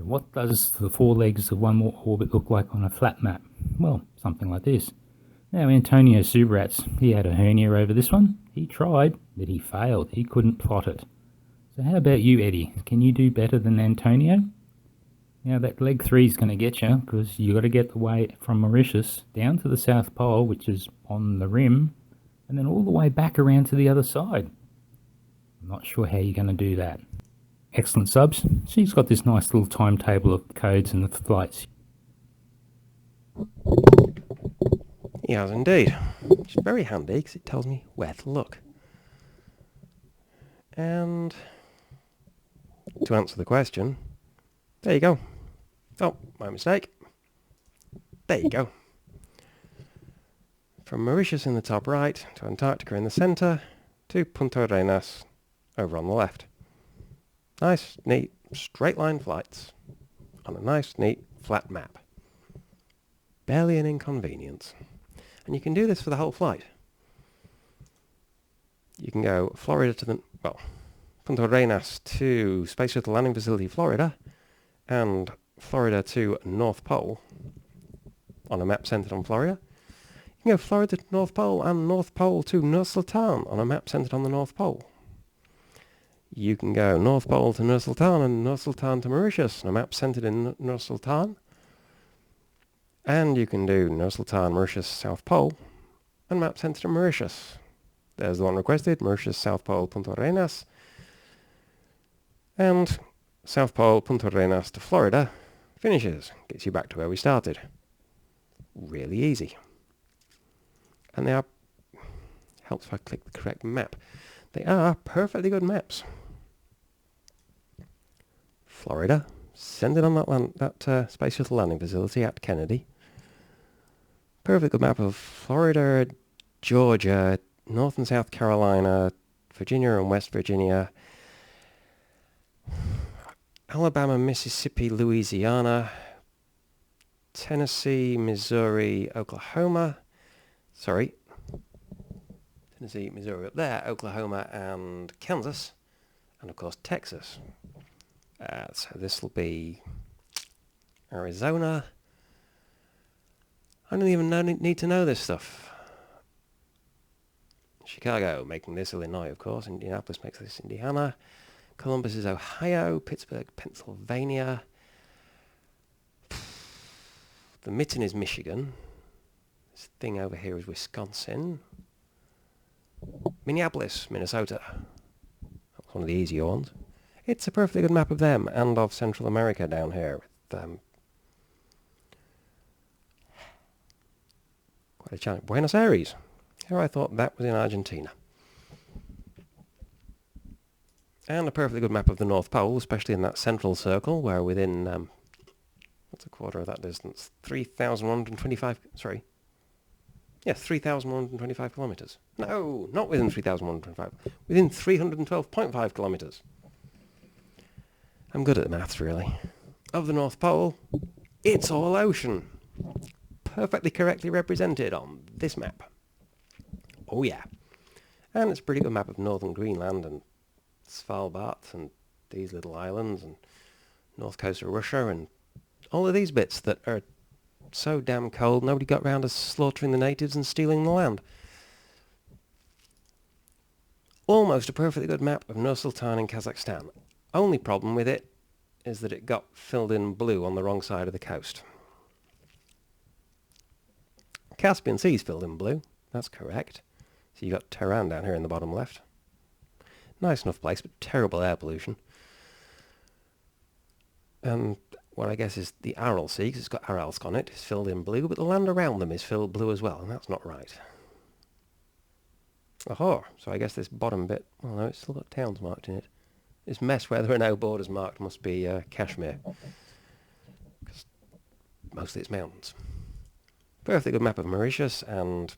what does the four legs of one more orbit look like on a flat map? Well, something like this. Now, Antonio Subrats, he had a hernia over this one. He tried, but he failed. He couldn't plot it. So how about you, Eddie? Can you do better than Antonio? Now, that leg 3 is going to get you, because you got to get the way from Mauritius down to the South Pole, which is on the rim, and then all the way back around to the other side. I'm not sure how you're going to do that. Excellent subs. She's got this nice little timetable of codes and the flights. He has indeed. Which is very handy because it tells me where to look. And to answer the question, there you go. Oh, my mistake. There you go. From Mauritius in the top right, to Antarctica in the centre, to Punta Arenas over on the left. Nice, neat, straight line flights on a nice, neat, flat map. Barely an inconvenience. And you can do this for the whole flight. You can go Florida to the, Punta Arenas to Space Shuttle Landing Facility, Florida, and Florida to North Pole on a map centered on Florida. You can go Florida to North Pole and North Pole to Nur Sultan on a map centered on the North Pole. You can go North Pole to Nur Sultan and Nur Sultan to Mauritius on a map centered in Nur Sultan. And you can do Nur Sultan, Mauritius, South Pole, and map centered in Mauritius. There's the one requested, Mauritius, South Pole, Punta Arenas. And South Pole, Punta Arenas to Florida finishes. Gets you back to where we started. Really easy. And they are, helps if I click the correct map. They are perfectly good maps. Florida, send it on that Space Shuttle landing facility at Kennedy. Perfect good map of Florida, Georgia, North and South Carolina, Virginia and West Virginia, Alabama, Mississippi, Louisiana, Tennessee, Missouri, Oklahoma. Tennessee, Missouri up there, Oklahoma and Kansas, and of course Texas. So this will be Arizona. I don't even need to know this stuff. Chicago, making this Illinois, of course. Indianapolis makes this Indiana. Columbus is Ohio. Pittsburgh, Pennsylvania. The mitten is Michigan. This thing over here is Wisconsin. Minneapolis, Minnesota. That's one of the easier ones. It's a perfectly good map of them and of Central America down here. With, quite a challenge. Buenos Aires. Here I thought that was in Argentina. And a perfectly good map of the North Pole, especially in that central circle, where within, what's a quarter of that distance? 3,125, sorry. Yes, 3,125 kilometres. No, not within 3,125. Within 312.5 kilometres. I'm good at the maths, really. Of the North Pole, it's all ocean. Perfectly correctly represented on this map. Oh yeah. And it's a pretty good map of northern Greenland and Svalbard and these little islands and north coast of Russia and all of these bits that are so damn cold nobody got round to slaughtering the natives and stealing the land. Almost a perfectly good map of Nur Sultan in Kazakhstan. Only problem with it is that it got filled in blue on the wrong side of the coast. Caspian Sea's filled in blue, that's correct. So you've got Tehran down here in the bottom left. Nice enough place, but terrible air pollution. And what I guess is the Aral Sea, because it's got Aralsk on it, is filled in blue, but the land around them is filled blue as well, and that's not right. Oh, so I guess this bottom bit, well no, it's still got towns marked in it. This mess where there are no borders marked must be Kashmir, because mostly it's mountains. Perfectly good map of Mauritius, and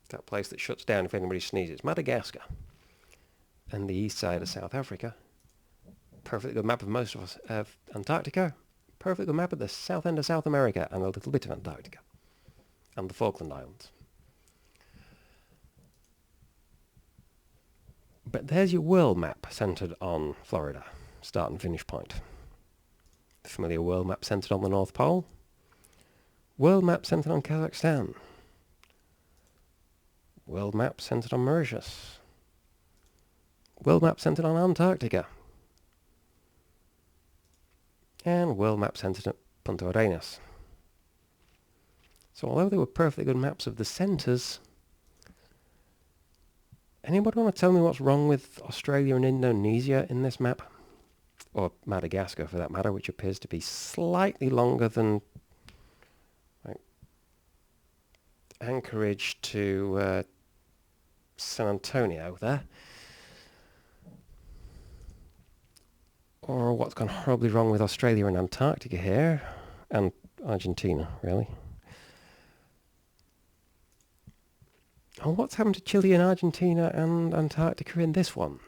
that place that shuts down if anybody sneezes, Madagascar. And the east side of South Africa. Perfectly good map of most of Antarctica. Perfectly good map of the south end of South America and a little bit of Antarctica. And the Falkland Islands. But there's your world map centered on Florida. Start and finish point. familiar world map centered on the North Pole. World map centered on Kazakhstan. World map centered on Mauritius. World map centered on Antarctica. And world map centered at Punta Arenas. So although they were perfectly good maps of the centres, anybody want to tell me what's wrong with Australia and Indonesia in this map? Or Madagascar for that matter, which appears to be slightly longer than Anchorage to San Antonio there. Or what's gone horribly wrong with Australia and Antarctica here, and Argentina, really. Or what's happened to Chile and Argentina and Antarctica in this one?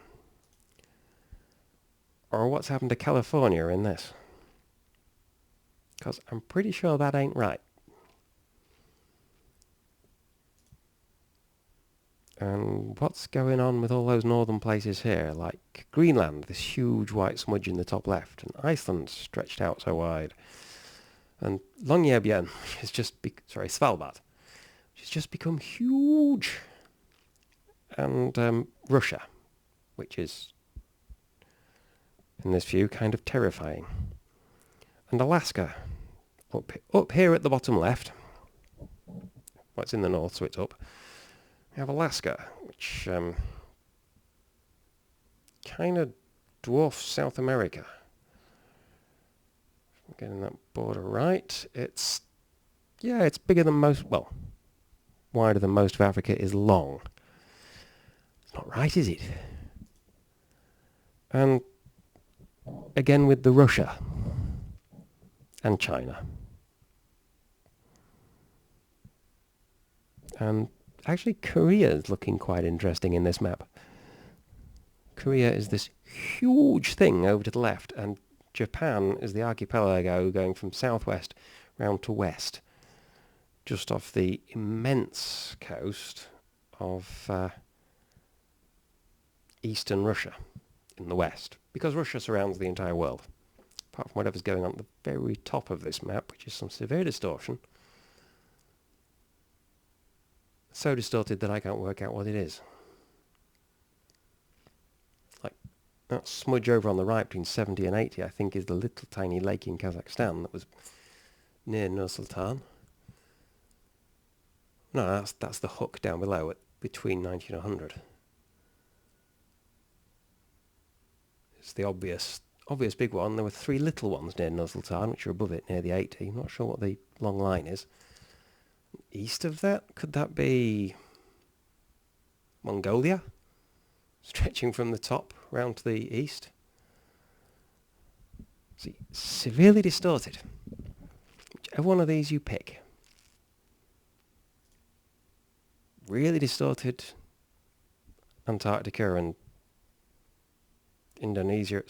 Or what's happened to California in this? Because I'm pretty sure that ain't right. And what's going on with all those northern places here, like Greenland, this huge white smudge in the top left, and Iceland stretched out so wide, and Longyearbyen is just, Svalbard, which has just become huge, and Russia, which is, in this view, kind of terrifying, and Alaska, up here at the bottom left, well, it's in the north, so it's up. We have Alaska, which kind of dwarfs South America. I'm getting that border right. It's bigger than most, well, wider than most of Africa is long. It's not right, is it? And again with the Russia and China. And actually, Korea is looking quite interesting in this map. Korea is this huge thing over to the left, and Japan is the archipelago going from southwest round to west, just off the immense coast of eastern Russia in the west, because Russia surrounds the entire world, apart from whatever's going on at the very top of this map, which is some severe distortion. So distorted that I can't work out what it is. Like that smudge over on the right between 70 and 80, I think, is the little tiny lake in Kazakhstan that was near Nur Sultan. No, that's the hook down below at between 90 and 100. It's the obvious big one. There were 3 little ones near Nur Sultan, which are above it near the 80. I'm not sure what the long line is. East of that, could that be Mongolia? Stretching from the top round to the east? See, severely distorted. Whichever one of these you pick. Really distorted Antarctica and Indonesia,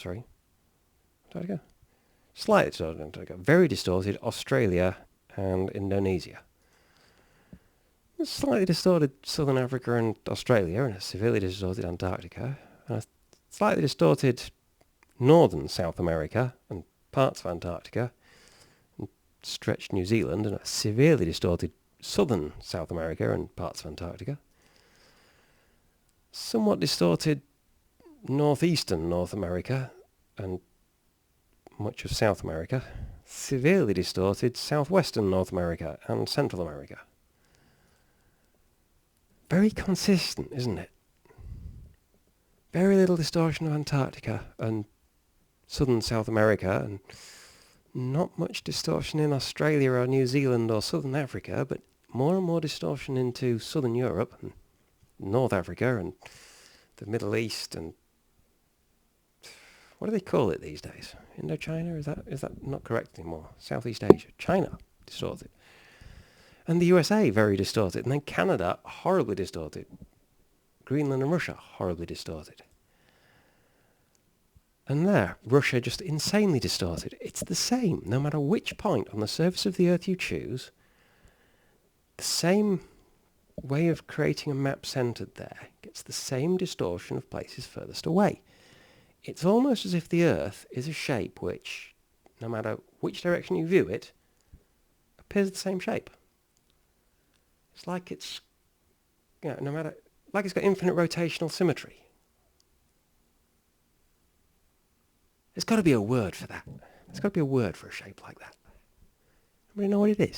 Antarctica? Slightly distorted Antarctica. Very distorted Australia and Indonesia. Slightly distorted Southern Africa and Australia, and a severely distorted Antarctica, and a slightly distorted northern South America and parts of Antarctica, and stretched New Zealand, and a severely distorted southern South America and parts of Antarctica. Somewhat distorted northeastern North America and much of South America. Severely distorted southwestern North America and Central America. Very consistent, isn't it? Very little distortion of Antarctica and southern South America, and not much distortion in Australia or New Zealand or southern Africa, but more and more distortion into southern Europe and North Africa and the Middle East and what do they call it these days? Indochina? Is that not correct anymore? Southeast Asia. China, distorted. And the USA, very distorted. And then Canada, horribly distorted. Greenland and Russia, horribly distorted. And there, Russia just insanely distorted. It's the same, no matter which point on the surface of the Earth you choose. The same way of creating a map centered there gets the same distortion of places furthest away. It's almost as if the Earth is a shape which no matter which direction you view it, appears the same shape. It's like it's, no matter, like it's got infinite rotational symmetry. There's got to be a word for that. There's got to be a word for a shape like that. Anybody know what it is?